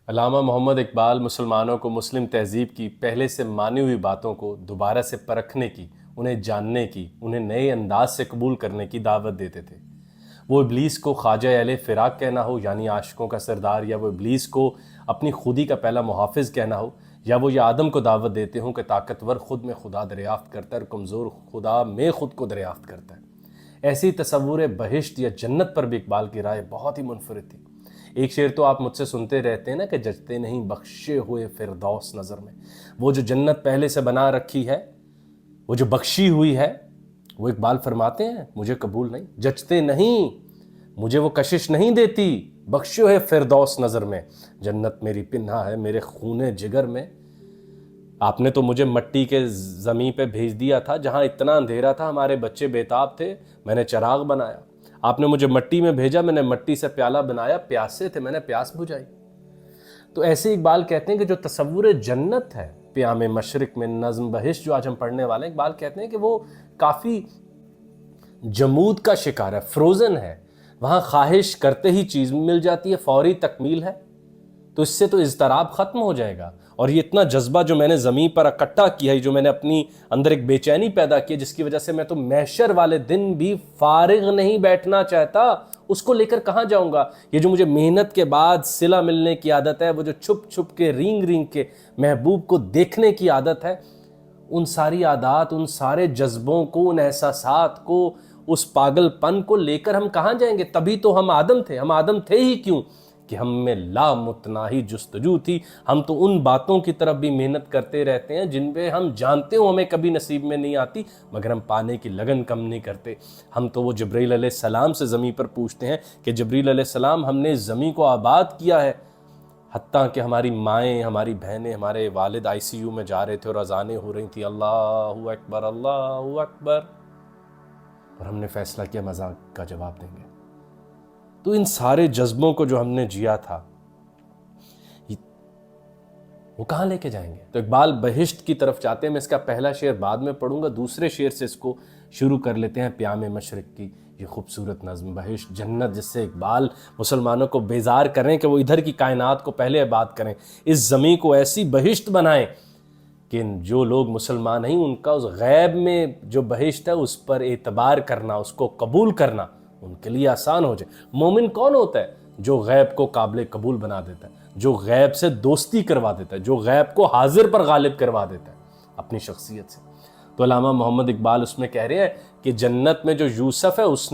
علامہ محمد اقبال مسلمانوں کو مسلم تہذیب کی پہلے سے مانی ہوئی باتوں کو دوبارہ سے پرکھنے کی، انہیں جاننے کی، انہیں نئے انداز سے قبول کرنے کی دعوت دیتے تھے۔ وہ ابلیس کو خواجہ اہل فراق کہنا ہو یعنی عاشقوں کا سردار، یا وہ ابلیس کو اپنی خودی کا پہلا محافظ کہنا ہو، یا وہ یہ آدم کو دعوت دیتے ہوں کہ طاقتور خود میں خدا دریافت کرتا ہے اور کمزور خدا میں خود کو دریافت کرتا ہے۔ ایسی تصور بہشت یا جنت پر بھی اقبال کی رائے بہت ہی منفرد تھی۔ ایک شعر تو آپ مجھ سے سنتے رہتے ہیں نا کہ جچتے نہیں بخشے ہوئے فردوس نظر میں۔ وہ جو جنت پہلے سے بنا رکھی ہے، وہ جو بخشی ہوئی ہے، وہ اقبال فرماتے ہیں مجھے قبول نہیں، جچتے نہیں، مجھے وہ کشش نہیں دیتی، بخشے ہوئے فردوس نظر میں، جنت میری پنہا ہے میرے خون جگر میں۔ آپ نے تو مجھے مٹی کے زمین پہ بھیج دیا تھا جہاں اتنا اندھیرا تھا، ہمارے بچے بیتاب تھے، میں نے چراغ بنایا۔ آپ نے مجھے مٹی میں بھیجا، میں نے مٹی سے پیالہ بنایا، پیاسے تھے میں نے پیاس بجھائی۔ تو ایسے اقبال کہتے ہیں کہ جو تصور جنت ہے پیام مشرق میں، نظم بہشت جو آج ہم پڑھنے والے ہیں، اقبال کہتے ہیں کہ وہ کافی جمود کا شکار ہے، فروزن ہے۔ وہاں خواہش کرتے ہی چیز مل جاتی ہے، فوری تکمیل ہے، تو اس سے تو اضطراب ختم ہو جائے گا۔ اور یہ اتنا جذبہ جو میں نے زمین پر اکٹھا کیا ہے، جو میں نے اپنی اندر ایک بے چینی پیدا کی، جس کی وجہ سے میں تو محشر والے دن بھی فارغ نہیں بیٹھنا چاہتا، اس کو لے کر کہاں جاؤں گا؟ یہ جو مجھے محنت کے بعد صلہ ملنے کی عادت ہے، وہ جو چھپ چھپ کے رینگ رینگ کے محبوب کو دیکھنے کی عادت ہے، ان ساری عادات، ان سارے جذبوں کو، ان احساسات کو، اس پاگل پن کو لے کر ہم کہاں جائیں گے؟ تبھی تو ہم آدم تھے۔ ہم آدم تھے ہی کیوں؟ کہ ہم میں لامتناہی جستجو تھی۔ ہم تو ان باتوں کی طرف بھی محنت کرتے رہتے ہیں جن پہ ہم جانتے ہوں ہمیں کبھی نصیب میں نہیں آتی، مگر ہم پانے کی لگن کم نہیں کرتے۔ ہم تو وہ جبرائیل علیہ السلام سے زمین پر پوچھتے ہیں کہ جبرائیل علیہ السلام ہم نے زمین کو آباد کیا ہے، حتیٰ کہ ہماری مائیں، ہماری بہنیں، ہمارے والد آئی سی یو میں جا رہے تھے اور اذانیں ہو رہی تھیں، اللہ اکبر اللہ اکبر، اور ہم نے فیصلہ کیا مذاق کا جواب دیں گے۔ تو ان سارے جذبوں کو جو ہم نے جیا تھا، وہ کہاں لے کے جائیں گے؟ تو اقبال بہشت کی طرف چاہتے ہیں۔ میں اس کا پہلا شعر بعد میں پڑھوں گا، دوسرے شعر سے اس کو شروع کر لیتے ہیں۔ پیام مشرق کی یہ خوبصورت نظم بہشت جنت، جس سے اقبال مسلمانوں کو بیزار کریں کہ وہ ادھر کی کائنات کو پہلے آباد کریں، اس زمین کو ایسی بہشت بنائیں کہ جو لوگ مسلمان ہیں ان کا اس غیب میں جو بہشت ہے اس پر اعتبار کرنا، اس کو قبول کرنا ان کے لیے آسان ہو جائے۔ مومن کون ہوتا ہے؟ جو غیب کو قابل قبول بنا دیتا ہے، جو غیب سے دوستی کروا دیتا ہے، جو غیب کو حاضر پر غالب کروا دیتا ہے اپنی شخصیت سے۔ تو علامہ محمد اقبال اس میں کہہ رہے ہیں کہ جنت میں جو یوسف ہے اس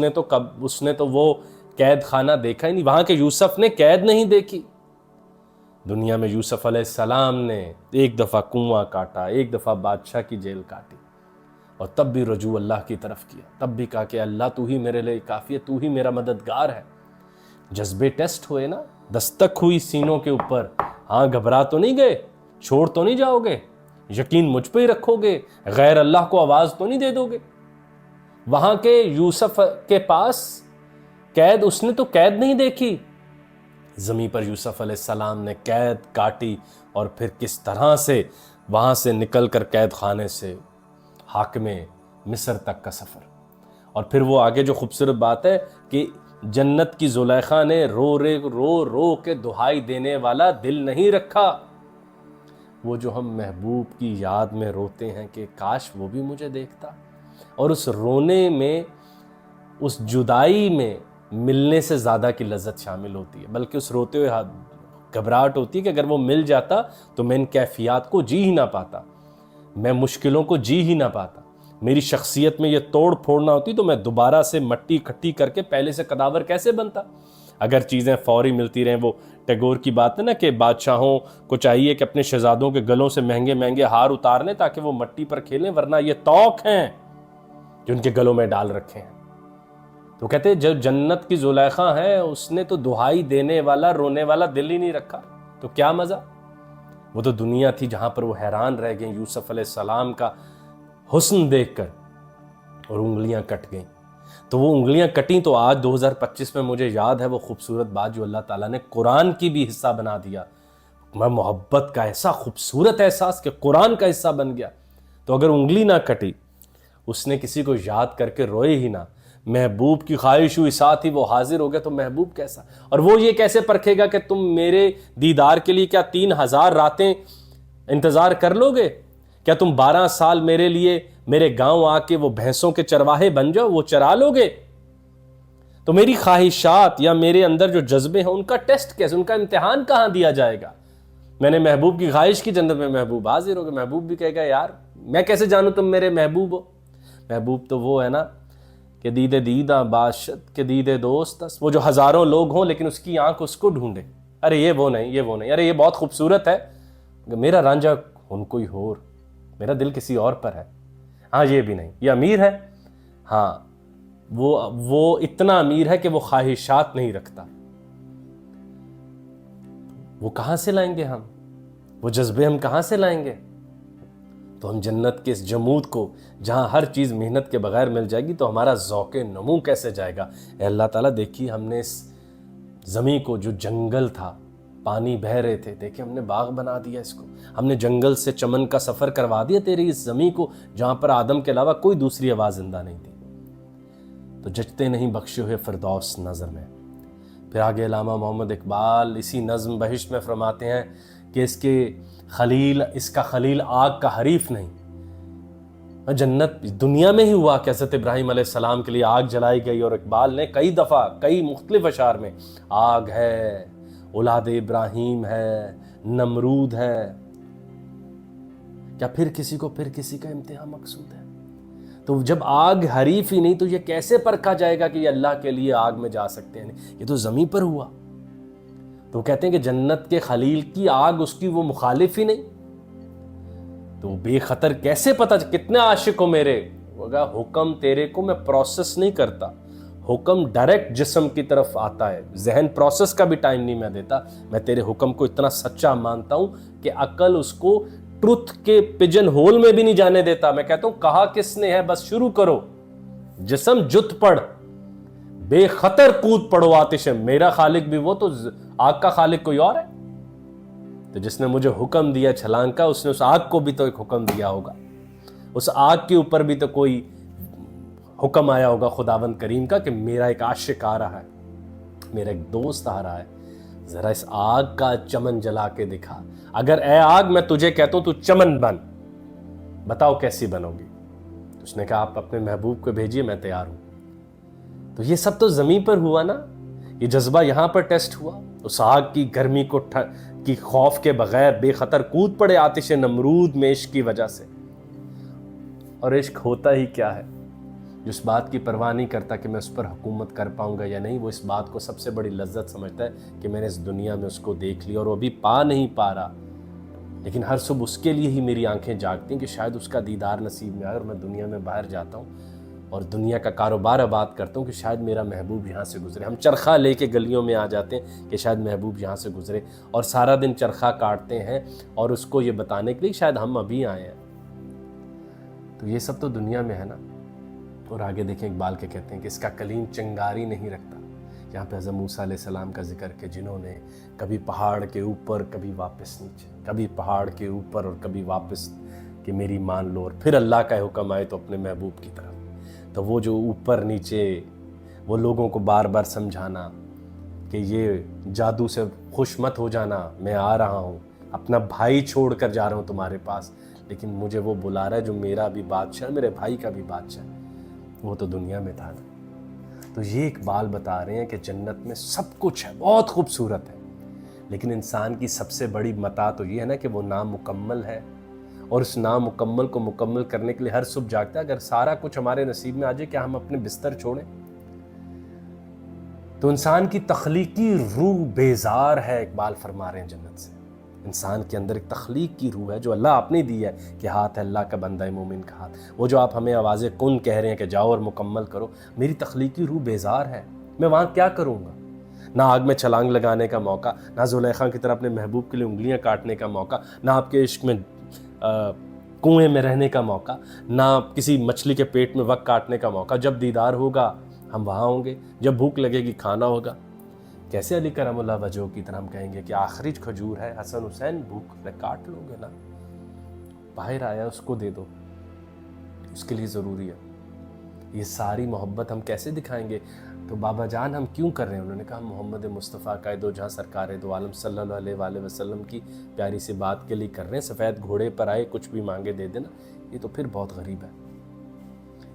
نے تو وہ قید خانہ دیکھا ہی نہیں، وہاں کے یوسف نے قید نہیں دیکھی۔ دنیا میں یوسف علیہ السلام نے ایک دفعہ کنواں کاٹا، ایک دفعہ بادشاہ کی جیل کاٹی، اور تب بھی رجوع اللہ کی طرف کیا، تب بھی کہا کہ اللہ تو ہی میرے لیے کافی ہے، تو ہی میرا مددگار ہے۔ جذبے ٹیسٹ ہوئے نا، دستک ہوئی سینوں کے اوپر، ہاں گھبرا تو نہیں گئے، چھوڑ تو نہیں جاؤ گے، یقین مجھ پہ ہی رکھو گے، غیر اللہ کو آواز تو نہیں دے دو گے۔ وہاں کے یوسف کے پاس قید، اس نے تو قید نہیں دیکھی، زمین پر یوسف علیہ السلام نے قید کاٹی، اور پھر کس طرح سے وہاں سے نکل کر قید خانے سے حاکم مصر تک کا سفر۔ اور پھر وہ آگے جو خوبصورت بات ہے کہ جنت کی زلیخا نے رو کے دہائی دینے والا دل نہیں رکھا۔ وہ جو ہم محبوب کی یاد میں روتے ہیں کہ کاش وہ بھی مجھے دیکھتا، اور اس رونے میں، اس جدائی میں ملنے سے زیادہ کی لذت شامل ہوتی ہے، بلکہ اس روتے ہوئے گھبراہٹ ہوتی ہے کہ اگر وہ مل جاتا تو میں ان کیفیات کو جی ہی نہ پاتا، میں مشکلوں کو جی ہی نہ پاتا، میری شخصیت میں یہ توڑ پھوڑنا ہوتی تو میں دوبارہ سے مٹی اکٹھی کر کے پہلے سے قداور کیسے بنتا؟ اگر چیزیں فوری ملتی رہیں، وہ ٹیگور کی بات ہے نا کہ بادشاہوں کو چاہیے کہ اپنے شہزادوں کے گلوں سے مہنگے مہنگے ہار اتار لیں تاکہ وہ مٹی پر کھیلیں، ورنہ یہ توق ہیں جو ان کے گلوں میں ڈال رکھے ہیں۔ تو کہتے ہیں جو جنت کی زلیخا ہے اس نے تو دہائی دینے والا، رونے والا دل ہی نہیں رکھا، تو کیا مزہ؟ وہ تو دنیا تھی جہاں پر وہ حیران رہ گئیں یوسف علیہ السلام کا حسن دیکھ کر، اور انگلیاں کٹ گئیں۔ تو وہ انگلیاں کٹیں تو آج 2025 میں مجھے یاد ہے وہ خوبصورت بات جو اللہ تعالیٰ نے قرآن کی بھی حصہ بنا دیا۔ میں محبت کا ایسا خوبصورت احساس کہ قرآن کا حصہ بن گیا۔ تو اگر انگلی نہ کٹی، اس نے کسی کو یاد کر کے روئے ہی نہ، محبوب کی خواہش ہوئی ساتھ ہی وہ حاضر ہو گیا، تو محبوب کیسا؟ اور وہ یہ کیسے پرکھے گا کہ تم میرے دیدار کے لیے کیا 3000 راتیں انتظار کر لو گے؟ کیا تم 12 سال میرے لیے میرے گاؤں آ کے وہ بھینسوں کے چرواہے بن جاؤ، وہ چرا لو گے؟ تو میری خواہشات یا میرے اندر جو جذبے ہیں ان کا ٹیسٹ کیسے، ان کا امتحان کہاں دیا جائے گا؟ میں نے محبوب کی خواہش کی، جنت میں محبوب حاضر ہو گیا۔ محبوب بھی کہے گا یار میں کیسے جانوں تم میرے محبوب ہو؟ محبوب تو وہ ہے نا کہ دیدہ باشد کے دیدے دوست، وہ جو ہزاروں لوگ ہوں لیکن اس کی آنکھ اس کو ڈھونڈے، ارے یہ وہ نہیں، یہ وہ نہیں، ارے یہ بہت خوبصورت ہے، میرا رانجھا ان کوئی اور، میرا دل کسی اور پر ہے، ہاں یہ بھی نہیں، یہ امیر ہے، ہاں وہ اتنا امیر ہے کہ وہ خواہشات نہیں رکھتا۔ وہ کہاں سے لائیں گے ہم؟ وہ جذبے ہم کہاں سے لائیں گے؟ تو ہم جنت کے اس جمود کو، جہاں ہر چیز محنت کے بغیر مل جائے گی، تو ہمارا ذوق نمو کیسے جائے گا؟ اے اللہ تعالیٰ دیکھیے ہم نے اس زمین کو، جو جنگل تھا، پانی بہہ رہے تھے، دیکھیں ہم نے باغ بنا دیا اس کو، ہم نے جنگل سے چمن کا سفر کروا دیا تیری اس زمین کو، جہاں پر آدم کے علاوہ کوئی دوسری آواز زندہ نہیں تھی۔ تو جچتے نہیں بخشے ہوئے فردوس نظر میں۔ پھر آگے علامہ محمد اقبال اسی نظم بہشت میں فرماتے ہیں کہ اس کا خلیل آگ کا حریف نہیں۔ جنت دنیا میں ہی ہوا کہ حضرت ابراہیم علیہ السلام کے لیے آگ جلائی گئی، اور اقبال نے کئی دفعہ کئی مختلف اشعار میں آگ ہے، اولاد ابراہیم ہے، نمرود ہے، کیا پھر کسی کا امتحان مقصود ہے؟ تو جب آگ حریف ہی نہیں تو یہ کیسے پرکھا جائے گا کہ یہ اللہ کے لیے آگ میں جا سکتے ہیں؟ یہ تو زمین پر ہوا۔ تو وہ کہتے ہیں کہ جنت کے خلیل کی آگ اس کی وہ مخالف ہی نہیں، تو بے خطر کیسے پتہ؟ کتنے عاشق ہو میرے، حکم تیرے کو میں پروسیس نہیں کرتا، حکم ڈائریکٹ جسم کی طرف آتا ہے، ذہن پروسیس کا بھی ٹائم نہیں میں دیتا، میں تیرے حکم کو اتنا سچا مانتا ہوں کہ عقل اس کو ٹروتھ کے پجن ہول میں بھی نہیں جانے دیتا۔ میں کہتا ہوں کہا کس نے ہے، بس شروع کرو، جسم جت پڑ، بے خطر کود پڑو آتش، میرا خالق بھی وہ تو آگ کا خالق کوئی اور ہے؟ تو جس نے مجھے حکم دیا چھلانگ کا، اس نے اس آگ کو بھی تو ایک حکم دیا ہوگا، اس آگ کے اوپر بھی تو کوئی حکم آیا ہوگا خداوند کریم کا کہ میرا ایک عاشق آ رہا ہے، میرا ایک دوست آ رہا ہے، ذرا اس آگ کا چمن جلا کے دکھا۔ اگر اے آگ میں تجھے کہتا ہوں تو چمن بن، بتاؤ کیسی بنو گی؟ اس نے کہا آپ اپنے محبوب کو بھیجیے، میں تیار ہوں۔ تو یہ سب تو زمین پر ہوا نا، یہ جذبہ یہاں پر ٹیسٹ ہوا، اس آگ کی گرمی کی خوف کے بغیر بے خطر کود پڑے آتش نمرود میں عشق کی وجہ سے۔ اور عشق ہوتا ہی کیا ہے؟ جو اس بات کی پرواہ نہیں کرتا کہ میں اس پر حکومت کر پاؤں گا یا نہیں، وہ اس بات کو سب سے بڑی لذت سمجھتا ہے کہ میں نے اس دنیا میں اس کو دیکھ لیا، اور وہ ابھی پا نہیں پا رہا، لیکن ہر صبح اس کے لیے ہی میری آنکھیں جاگتی ہیں کہ شاید اس کا دیدار نصیب میں آئے، اور میں دنیا میں باہر جاتا ہوں اور دنیا کا کاروبار آباد کرتا ہوں کہ شاید میرا محبوب یہاں سے گزرے۔ ہم چرخہ لے کے گلیوں میں آ جاتے ہیں کہ شاید محبوب یہاں سے گزرے، اور سارا دن چرخہ کاٹتے ہیں اور اس کو یہ بتانے کے لیے شاید ہم ابھی آئے ہیں۔ تو یہ سب تو دنیا میں ہے نا۔ اور آگے دیکھیں اقبال کے کہتے ہیں کہ اس کا کلیم چنگاری نہیں رکھتا۔ یہاں پہ حضرت موسیٰ علیہ السلام کا ذکر کہ جنہوں نے کبھی پہاڑ کے اوپر کبھی واپس نیچے، کبھی پہاڑ کے اوپر اور کبھی واپس، کہ میری مان لو، اور پھر اللہ کا حکم آئے تو اپنے محبوب کی طرف۔ تو وہ جو اوپر نیچے، وہ لوگوں کو بار بار سمجھانا کہ یہ جادو سے خوش مت ہو جانا، میں آ رہا ہوں، اپنا بھائی چھوڑ کر جا رہا ہوں تمہارے پاس، لیکن مجھے وہ بلا رہا ہے جو میرا بھی بادشاہ، میرے بھائی کا بھی بادشاہ، وہ تو دنیا میں تھا نا۔ تو یہ اقبال بتا رہے ہیں کہ جنت میں سب کچھ ہے، بہت خوبصورت ہے، لیکن انسان کی سب سے بڑی متاع تو یہ ہے نا کہ وہ نامکمل ہے، اور اس نامکمل کو مکمل کرنے کے لیے ہر صبح جاگتا ہے۔ اگر سارا کچھ ہمارے نصیب میں آ جائے، کیا ہم اپنے بستر چھوڑیں؟ تو انسان کی تخلیقی روح بیزار ہے، اقبال فرما رہے ہیں جنت سے۔ انسان کے اندر ایک تخلیق کی روح ہے جو اللہ آپ نے دی ہے، کہ ہاتھ ہے اللہ کا بندہ مومن کا ہاتھ، وہ جو آپ ہمیں آواز کن کہہ رہے ہیں کہ جاؤ اور مکمل کرو، میری تخلیقی روح بیزار ہے، میں وہاں کیا کروں گا؟ نہ آگ میں چھلانگ لگانے کا موقع، نہ زلیخا کی طرح اپنے محبوب کے لیے انگلیاں کاٹنے کا موقع، نہ آپ کے عشق میں کنویں میں رہنے کا موقع، نہ کسی مچھلی کے پیٹ میں وقت کاٹنے کا موقع۔ جب دیدار ہوگا ہم وہاں ہوں گے، جب بھوک لگے گی کھانا ہوگا۔ کیسے علی کرم اللہ وجہہ کی طرح ہم کہیں گے کہ آخری کھجور ہے، حسن حسین بھوک کاٹ لو گے نا، باہر آیا اس کو دے دو، اس کے لیے ضروری ہے۔ یہ ساری محبت ہم کیسے دکھائیں گے؟ تو بابا جان ہم کیوں کر رہے ہیں؟ انہوں نے کہا ہم محمد مصطفیٰ قائد و جہاں سرکار دو عالم صلی اللہ علیہ وآلہ وسلم کی پیاری سی بات کے لیے کر رہے ہیں۔ سفید گھوڑے پر آئے کچھ بھی مانگے دے دینا، یہ تو پھر بہت غریب ہے۔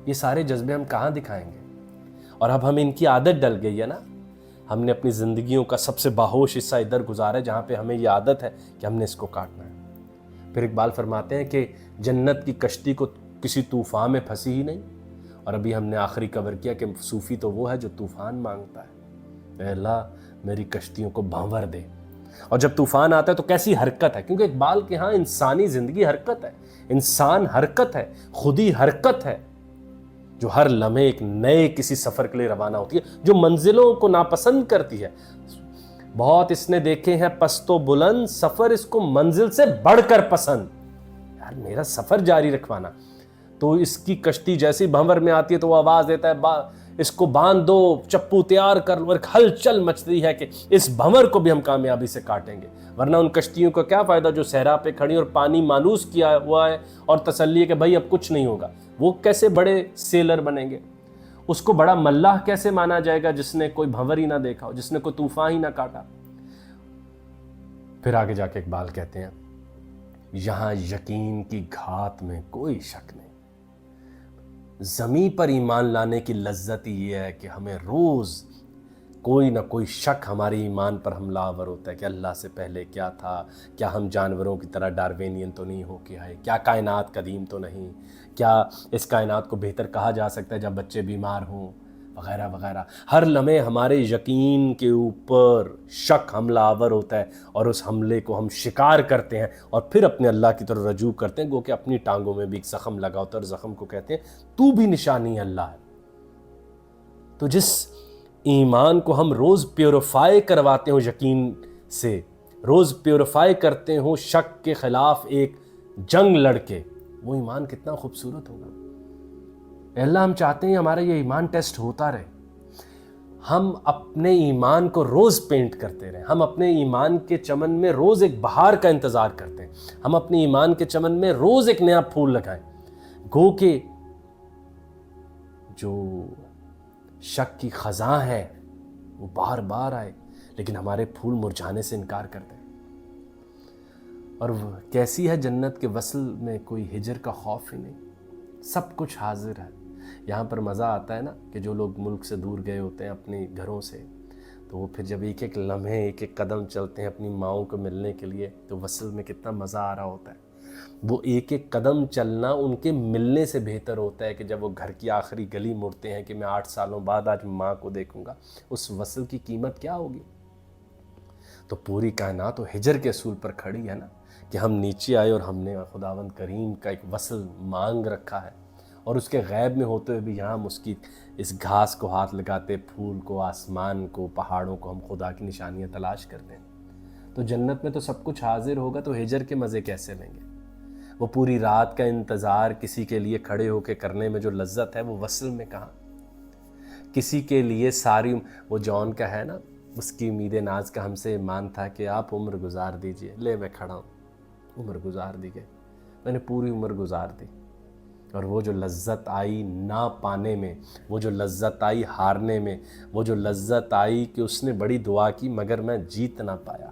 یہ سارے جذبے ہم کہاں دکھائیں گے؟ اور اب ہمیں ان کی عادت ڈل گئی ہے نا، ہم نے اپنی زندگیوں کا سب سے باہوش حصہ ادھر گزارا ہے جہاں پہ ہمیں یہ عادت ہے کہ ہم نے اس کو کاٹنا ہے۔ پھر اقبال فرماتے ہیں کہ جنت کی کشتی کو کسی طوفان میں پھنسی ہی نہیں، اور ابھی ہم نے آخری کور کیا کہ صوفی تو وہ ہے جو طوفان مانگتا ہے، اے اللہ میری کشتیوں کو بھنور دے۔ اور جب طوفان آتا ہے تو کیسی حرکت ہے، کیونکہ اقبال کے ہاں انسانی زندگی حرکت ہے، انسان حرکت ہے، خودی حرکت ہے، جو ہر لمحے ایک نئے کسی سفر کے لیے روانہ ہوتی ہے، جو منزلوں کو ناپسند کرتی ہے۔ بہت اس نے دیکھے ہیں پست و بلند، سفر اس کو منزل سے بڑھ کر پسند۔ یار میرا سفر جاری رکھوانا، تو اس کی کشتی جیسی بھنور میں آتی ہے تو وہ آواز دیتا ہے اس کو باندھ دو، چپو تیار کر لو، ایک ہلچل مچتی ہے کہ اس بھنور کو بھی ہم کامیابی سے کاٹیں گے۔ ورنہ ان کشتیوں کا کیا فائدہ جو صحرا پہ کھڑی اور پانی مانوس کیا ہوا ہے اور تسلی ہے کہ بھائی اب کچھ نہیں ہوگا، وہ کیسے بڑے سیلر بنیں گے؟ اس کو بڑا ملاح کیسے مانا جائے گا جس نے کوئی بھنور ہی نہ دیکھا ہو، جس نے کوئی طوفان ہی نہ کاٹا؟ پھر آگے جا کے اقبال کہتے ہیں یہاں یقین کی گھات میں کوئی شک نہیں، زمین پر ایمان لانے کی لذت یہ ہے کہ ہمیں روز کوئی نہ کوئی شک ہمارے ایمان پر حملہ آور ہوتا ہے کہ اللہ سے پہلے کیا تھا، کیا ہم جانوروں کی طرح ڈاروینین تو نہیں ہو کے آئے، کیا کائنات قدیم تو نہیں، کیا اس کائنات کو بہتر کہا جا سکتا ہے جب بچے بیمار ہوں، وغیرہ وغیرہ۔ ہر لمحے ہمارے یقین کے اوپر شک حملہ آور ہوتا ہے اور اس حملے کو ہم شکار کرتے ہیں اور پھر اپنے اللہ کی طرف رجوع کرتے ہیں، گو کہ اپنی ٹانگوں میں بھی ایک زخم لگا ہوتا ہے اور زخم کو کہتے ہیں تو بھی نشانی اللہ ہے۔ تو جس ایمان کو ہم روز پیوریفائی کرواتے ہوں یقین سے، روز پیوریفائی کرتے ہوں شک کے خلاف ایک جنگ لڑ کے، وہ ایمان کتنا خوبصورت ہوگا۔ اے اللہ ہم چاہتے ہیں ہمارا یہ ایمان ٹیسٹ ہوتا رہے، ہم اپنے ایمان کو روز پینٹ کرتے رہیں، ہم اپنے ایمان کے چمن میں روز ایک بہار کا انتظار کرتے ہیں، ہم اپنے ایمان کے چمن میں روز ایک نیا پھول لگائیں، گو کہ جو شک کی خزاں ہے وہ بار بار آئے لیکن ہمارے پھول مرجھانے سے انکار کر دیں۔ اور کیسی ہے جنت کے وصل میں کوئی ہجر کا خوف ہی نہیں، سب کچھ حاضر ہے۔ یہاں پر مزہ آتا ہے نا کہ جو لوگ ملک سے دور گئے ہوتے ہیں اپنے گھروں سے، تو وہ پھر جب ایک ایک لمحے ایک ایک قدم چلتے ہیں اپنی ماؤں کو ملنے کے لیے تو وصل میں کتنا مزہ آ رہا ہوتا ہے۔ وہ ایک ایک قدم چلنا ان کے ملنے سے بہتر ہوتا ہے کہ جب وہ گھر کی آخری گلی مڑتے ہیں کہ میں 8 سالوں بعد آج ماں کو دیکھوں گا، اس وصل کی قیمت کیا ہوگی؟ تو پوری کائنات و ہجر کے اصول پر کھڑی ہے نا کہ ہم نیچے آئے اور ہم نے خداوند کریم کا ایک وصل مانگ رکھا ہے، اور اس کے غیب میں ہوتے ہوئے بھی یہاں ہم اس کی اس گھاس کو ہاتھ لگاتے، پھول کو، آسمان کو، پہاڑوں کو ہم خدا کی نشانیاں تلاش کرتے ہیں۔ تو جنت میں تو سب کچھ حاضر ہوگا تو ہجر کے مزے کیسے لیں گے؟ وہ پوری رات کا انتظار کسی کے لیے کھڑے ہو کے کرنے میں جو لذت ہے وہ وصل میں کہاں؟ کسی کے لیے ساری وہ جون کا ہے نا، اس کی امید ناز کا ہم سے ایمان تھا کہ آپ عمر گزار دیجئے، لے میں کھڑا ہوں، عمر گزار دی گئی، میں نے پوری عمر گزار دی، اور وہ جو لذت آئی نہ پانے میں، وہ جو لذت آئی ہارنے میں، وہ جو لذت آئی کہ اس نے بڑی دعا کی مگر میں جیت نہ پایا،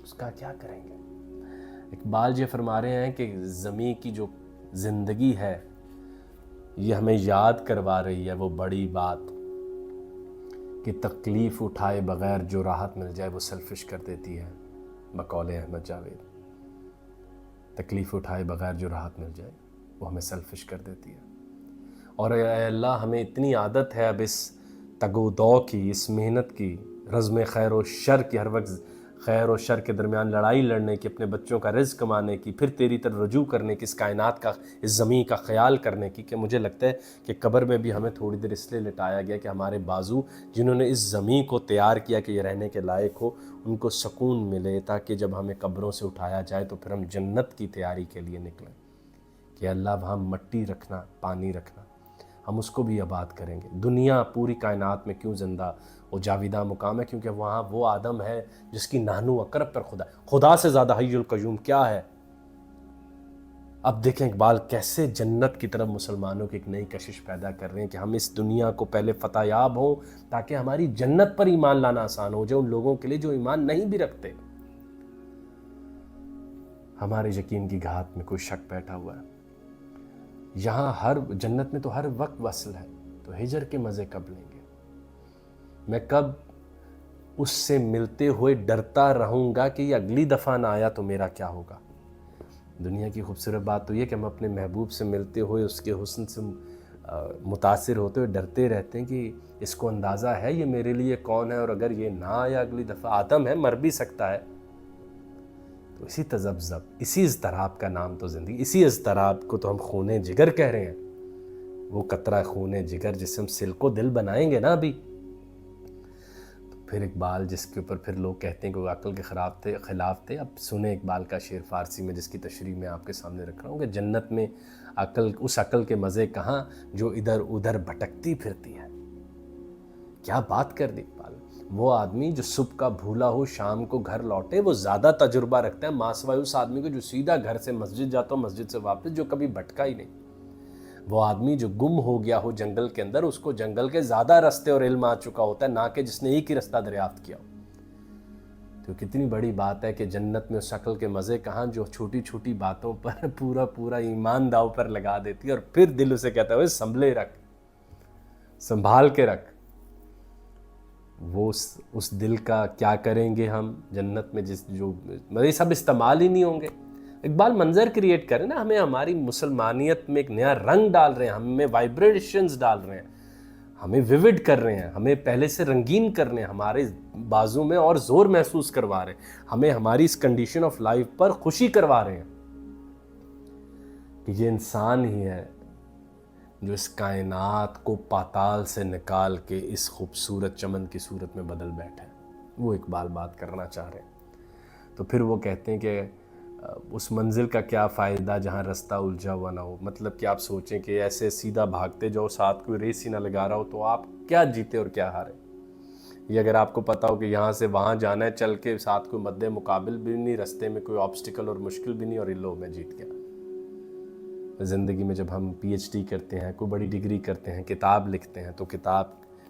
اس کا کیا کریں گے؟ اقبال جی فرما رہے ہیں کہ زمین کی جو زندگی ہے یہ ہمیں یاد کروا رہی ہے وہ بڑی بات کہ تکلیف اٹھائے بغیر جو راحت مل جائے وہ سیلفش کر دیتی ہے، بقول احمد جاوید، تکلیف اٹھائے بغیر جو راحت مل جائے وہ ہمیں سیلفش کر دیتی ہے۔ اور اے اللہ ہمیں اتنی عادت ہے اب اس تگ و دو کی، اس محنت کی، رزم خیر و شر کی، ہر وقت خیر و شر کے درمیان لڑائی لڑنے کی، اپنے بچوں کا رزق کمانے کی، پھر تیری طرف رجوع کرنے کی، اس کائنات کا، اس زمین کا خیال کرنے کی، کہ مجھے لگتا ہے کہ قبر میں بھی ہمیں تھوڑی دیر اس لیے لٹایا گیا کہ ہمارے بازو جنہوں نے اس زمین کو تیار کیا کہ یہ رہنے کے لائق ہو، ان کو سکون ملے، تاکہ جب ہمیں قبروں سے اٹھایا جائے تو پھر ہم جنت کی تیاری کے لیے نکلیں کہ اللہ وہاں مٹی رکھنا، پانی رکھنا، ہم اس کو بھی آباد کریں گے۔ دنیا پوری کائنات میں کیوں زندہ وہ جاویدہ مقام ہے؟ کیونکہ وہاں وہ آدم ہے جس کی نحنو اقرب پر خدا ہے۔ خدا سے زیادہ حی القیوم کیا ہے؟ اب دیکھیں اقبال کیسے جنت کی طرف مسلمانوں کی ایک نئی کشش پیدا کر رہے ہیں کہ ہم اس دنیا کو پہلے فتح یاب ہوں تاکہ ہماری جنت پر ایمان لانا آسان ہو جائے ان لوگوں کے لیے جو ایمان نہیں بھی رکھتے. ہمارے یقین کی گھات میں کوئی شک بیٹھا ہوا ہے. یہاں ہر جنت میں تو ہر وقت وصل ہے، تو ہجر کے مزے کب لیں گے؟ میں کب اس سے ملتے ہوئے ڈرتا رہوں گا کہ یہ اگلی دفعہ نہ آیا تو میرا کیا ہوگا؟ دنیا کی خوبصورت بات تو یہ کہ ہم اپنے محبوب سے ملتے ہوئے اس کے حسن سے متاثر ہوتے ہوئے ڈرتے رہتے ہیں کہ اس کو اندازہ ہے یہ میرے لیے کون ہے، اور اگر یہ نہ آیا اگلی دفعہ، آدم ہے مر بھی سکتا ہے. تو اسی تذبذب، اسی اضطراب کا نام تو زندگی، اسی اضطراب کو تو ہم خون جگر کہہ رہے ہیں. وہ قطرہ خون جگر جسے ہم سل کو دل بنائیں گے نا ابھی. پھر اقبال جس کے اوپر پھر لوگ کہتے ہیں کہ وہ عقل کے خلاف تھے. اب سنیں اقبال کا شعر فارسی میں جس کی تشریح میں آپ کے سامنے رکھ رہا ہوں کہ جنت میں اس عقل کے مزے کہاں جو ادھر ادھر بھٹکتی پھرتی ہے. کیا بات کر دی اقبال. وہ آدمی جو صبح کا بھولا ہو شام کو گھر لوٹے وہ زیادہ تجربہ رکھتا ہے ماسوائے اس آدمی کو جو سیدھا گھر سے مسجد جاتا ہو مسجد سے واپس جو کبھی بھٹکا ہی نہیں. وہ آدمی جو گم ہو گیا ہو جنگل کے اندر اس کو جنگل کے زیادہ رستے اور علم آ چکا ہوتا ہے نہ کہ جس نے ایک ہی رستہ دریافت کیا ہو. تو کتنی بڑی بات ہے کہ جنت میں اس عقل کے مزے کہاں جو چھوٹی چھوٹی باتوں پر پورا ایمان داؤ پر لگا دیتی ہے اور پھر دل اسے کہتا ہے سنبھلے رکھ، سنبھال کے رکھ. وہ اس دل کا کیا کریں گے ہم جنت میں جو مزے سب استعمال ہی نہیں ہوں گے. اقبال منظر کریٹ کریں نا، ہمیں ہماری مسلمانیت میں ایک نیا رنگ ڈال رہے ہیں، ہمیں وائبریشنز ڈال رہے ہیں، ہمیں ویوڈ کر رہے ہیں، ہمیں پہلے سے رنگین کر رہے ہیں، ہمارے بازو میں اور زور محسوس کروا رہے ہیں، ہمیں ہماری اس کنڈیشن آف لائف پر خوشی کروا رہے ہیں کہ یہ انسان ہی ہے جو اس کائنات کو پاتال سے نکال کے اس خوبصورت چمن کی صورت میں بدل بیٹھے. وہ اقبال بات کرنا چاہ رہے ہیں. تو پھر وہ کہتے ہیں کہ اس منزل کا کیا فائدہ جہاں رستہ الجھا ہوا نہ ہو. مطلب کہ آپ سوچیں کہ ایسے سیدھا بھاگتے جاؤ ساتھ کوئی ریس ہی نہ لگا رہا ہو تو آپ کیا جیتے اور کیا ہارے. یہ اگر آپ کو پتا ہو کہ یہاں سے وہاں جانا ہے چل کے ساتھ کوئی مد مقابل بھی نہیں، رستے میں کوئی آبسٹیکل اور مشکل بھی نہیں اور لو میں جیت گیا. زندگی میں جب ہم پی ایچ ڈی کرتے ہیں، کوئی بڑی ڈگری کرتے ہیں، کتاب لکھتے ہیں تو کتاب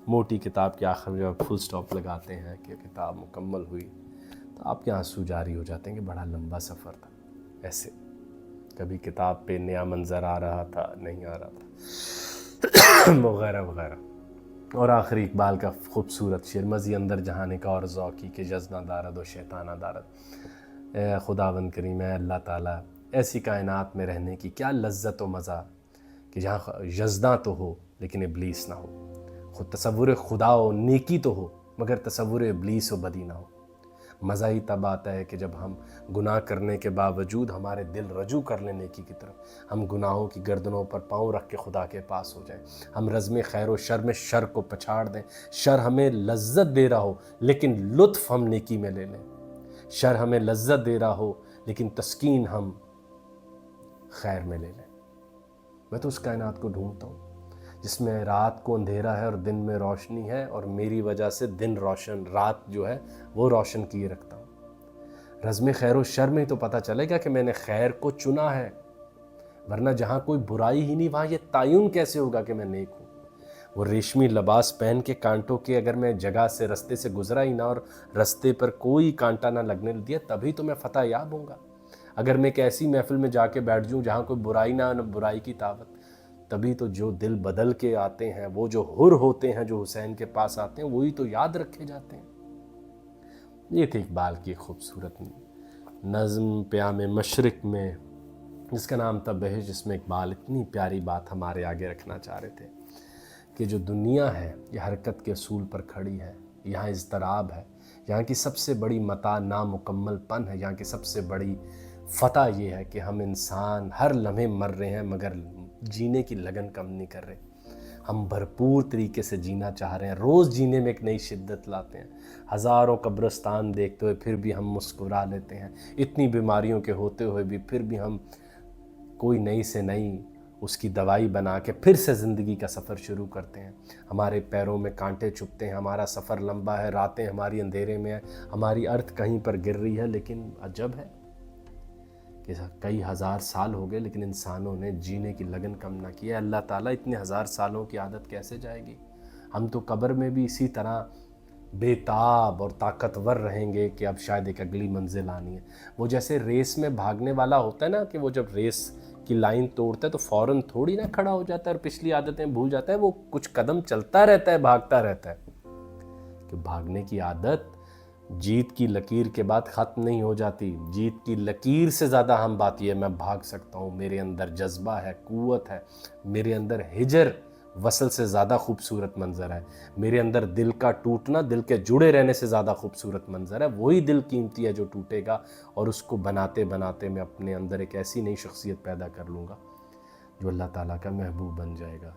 موٹی کتاب کے آخر میں جب فل سٹاپ لگاتے ہیں کہ کتاب مکمل ہوئی تو آپ کے آنسو جاری ہو جاتے ہیں کہ بڑا لمبا سفر تھا. ایسے کبھی کتاب پہ نیا منظر آ رہا تھا، نہیں آ رہا تھا وغیرہ وغیرہ. اور آخری اقبال کا خوبصورت شعر مزی اندر جہانے کا اور ذوقی کہ جزنا دارد و شیطانہ دارد. اے خداوند کریم، اے اللہ تعالیٰ، ایسی کائنات میں رہنے کی کیا لذت و مزہ کہ جہاں یزداں تو ہو لیکن ابلیس نہ ہو، خود تصور خدا و نیکی تو ہو مگر تصور ابلیس و بدی نہ ہو. مزہ ہی تب آتا ہے کہ جب ہم گناہ کرنے کے باوجود ہمارے دل رجوع کر لیں نیکی کی طرف، ہم گناہوں کی گردنوں پر پاؤں رکھ کے خدا کے پاس ہو جائیں، ہم رزم خیر و شر میں شر کو پچھاڑ دیں. شر ہمیں لذت دے رہا ہو لیکن لطف ہم نیکی میں لے لیں. شر ہمیں لذت دے رہا ہو لیکن تسکین ہم خیر میں لے لیں. میں تو اس کائنات کو ڈھونڈتا ہوں جس میں رات کو اندھیرا ہے اور دن میں روشنی ہے اور میری وجہ سے دن روشن، رات جو ہے وہ روشن کیے رکھتا ہوں. رزم خیر و شر میں تو پتہ چلے گا کہ میں نے خیر کو چنا ہے، ورنہ جہاں کوئی برائی ہی نہیں وہاں یہ تعین کیسے ہوگا کہ میں نیک ہوں. وہ ریشمی لباس پہن کے کانٹوں کے اگر میں جگہ سے رستے سے گزرا ہی نہ اور رستے پر کوئی کانٹا نہ لگنے دیا تبھی تو میں فتح یاب ہوں گا. اگر میں ایک ایسی محفل میں جا کے بیٹھ جاؤں جہاں کوئی برائی نہ برائی کی طاقت، تبھی تو جو دل بدل کے آتے ہیں، وہ جو حر ہوتے ہیں جو حسین کے پاس آتے ہیں وہی تو یاد رکھے جاتے ہیں. یہ تھی اقبال کی خوبصورت نظم پیام مشرق میں جس کا نام تھا بہشت، جس میں اقبال اتنی پیاری بات ہمارے آگے رکھنا چاہ رہے تھے کہ جو دنیا ہے یہ حرکت کے اصول پر کھڑی ہے، یہاں اضطراب ہے، یہاں کی سب سے بڑی متاع نامکمل پن ہے، یہاں کی سب سے بڑی فتح یہ ہے کہ ہم انسان ہر لمحے مر رہے ہیں مگر جینے کی لگن کم نہیں کر رہے. ہم بھرپور طریقے سے جینا چاہ رہے ہیں، روز جینے میں ایک نئی شدت لاتے ہیں. ہزاروں قبرستان دیکھتے ہوئے پھر بھی ہم مسکرا لیتے ہیں، اتنی بیماریوں کے ہوتے ہوئے بھی پھر بھی ہم کوئی نئی سے نئی اس کی دوائی بنا کے پھر سے زندگی کا سفر شروع کرتے ہیں. ہمارے پیروں میں کانٹے چبھتے ہیں، ہمارا سفر لمبا ہے، راتیں ہماری اندھیرے میں ہیں، ہماری ارتھ کہیں پر گر رہی ہے، لیکن عجب ہے کہ کئی ہزار سال ہو گئے لیکن انسانوں نے جینے کی لگن کم نہ کی ہے۔ اللہ تعالیٰ اتنے ہزار سالوں کی عادت کیسے جائے گی؟ ہم تو قبر میں بھی اسی طرح بے تاب اور طاقتور رہیں گے کہ اب شاید ایک اگلی منزل آنی ہے۔ وہ جیسے ریس میں بھاگنے والا ہوتا ہے نا، کہ وہ جب ریس کی لائن توڑتا ہے تو فوراً تھوڑی نہ کھڑا ہو جاتا ہے اور پچھلی عادتیں بھول جاتا ہے، وہ کچھ قدم چلتا رہتا ہے، بھاگتا رہتا ہے۔ کہ بھاگنے کی عادت جیت کی لکیر کے بعد ختم نہیں ہو جاتی، جیت کی لکیر سے زیادہ اہم بات یہ ہے میں بھاگ سکتا ہوں، میرے اندر جذبہ ہے، قوت ہے، میرے اندر ہجر وصل سے زیادہ خوبصورت منظر ہے، میرے اندر دل کا ٹوٹنا دل کے جڑے رہنے سے زیادہ خوبصورت منظر ہے۔ وہی دل قیمتی ہے جو ٹوٹے گا، اور اس کو بناتے بناتے میں اپنے اندر ایک ایسی نئی شخصیت پیدا کر لوں گا جو اللہ تعالیٰ کا محبوب بن جائے گا۔